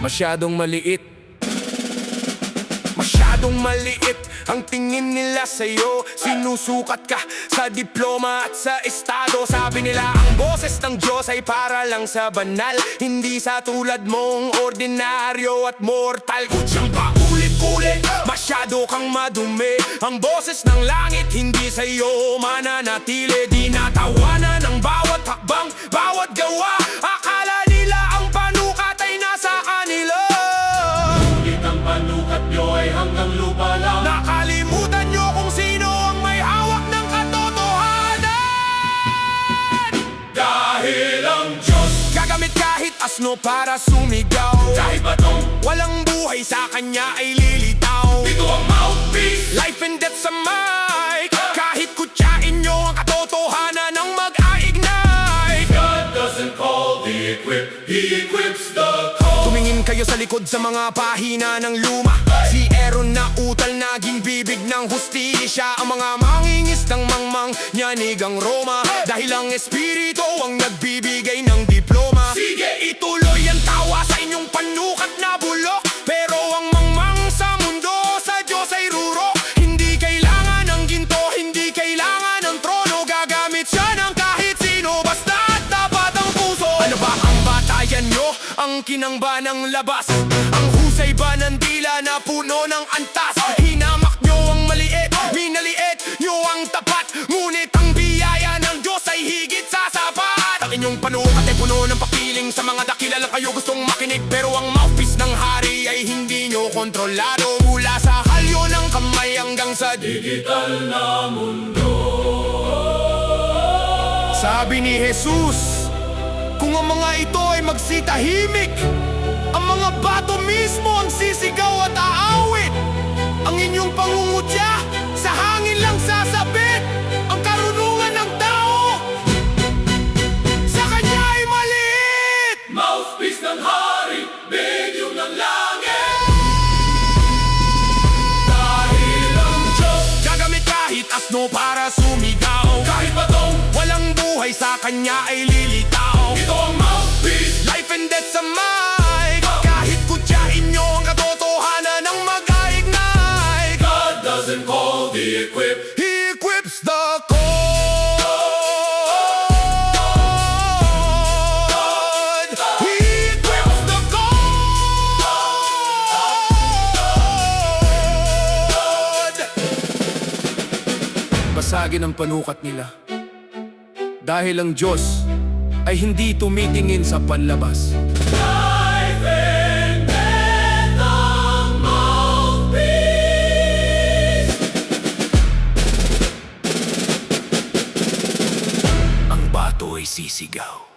Masyadong maliit. Masyadong maliit ang tingin nila sa'yo. Sinusukat ka sa diploma at sa estado. Sabi nila ang boses ng Diyos ay para lang sa banal, hindi sa tulad mong ordinaryo at mortal. Kutsang paulit-ulit, masyado kang madumi. Ang boses ng langit hindi sa'yo mananatili. Dinatawanan ng bawat hakbang, bawat gawa. Akala nila ang panukat ay nasa kanila. Ngunit ang panukat nyo ay hanggang lupa lang. Nakalimutan nyo kung sino ang may hawak ng katotohanan. Dahil ang Diyos Gagamit kahit asno para sumigaw. kahit batong, Walang buhay sa kanya ay lilitaw. ito ang mouthpiece. Life and death sa mic. Kahit kutsain nyo ang katotohanan ng mag-aignite. God doesn't call the equipped, He equips the called. Tumingin kayo sa likod sa mga pahina ng luma. Si Aaron na utal naging bibig ng hustisya. Ang mga mangingisdang mangmang nyanig ang Roma. Dahil ang espiritu ang nagbibigay ng diploma. Sige, Ituloy ang tawa sa inyong panukat na bulok. Pero ang mangmang sa mundo sa Diyos ay ruro. Hindi kailangan ng ginto, hindi kailangan ng trono. Gagamit siya ng kahit sino, basta tapat ang puso. Ano ba ang batayan nyo? Ang kinang ba ng labas? Ang husay ba ng dila na puno ng antas? Hinamak nyo ang maliit, minaliit nyo ang tapat. Ngunit ang biyaya ng Diyos ay higit sa sapat. Ang inyong panukat ay puno ng papiling. Sa mga dakila lang kayo gustong makinig. Pero ang mouthpiece ng hari ay hindi nyo kontrolado. Mula sa halyo ng kamay hanggang sa digital na mundo. Sabi ni Jesus, kung ang mga ito ay magsitahimik, ang mga bato mismo ang sisigaw at aawit. Ang inyong pangungutya sa hangin lang sasabit. Ang karunungan ng tao sa kanya ay maliit. Mouthpiece ng hari, medium ng langit. Dahil ang Diyos Gagamit kahit asno para sumigaw. kahit batong, Walang buhay sa kanya ay lilitaw. ito ang mouthpiece. Life and death sa mic. Kahit kutyain nyo ang katotohanan ng mag-aignite. God doesn't call the equipped. He equips the cold. He equips the cold. Basagin ang panukat nila. Dahil ang Diyos ay hindi tumitingin sa panlabas. Life and death ang mouthpiece. Ang bato ay sisigaw.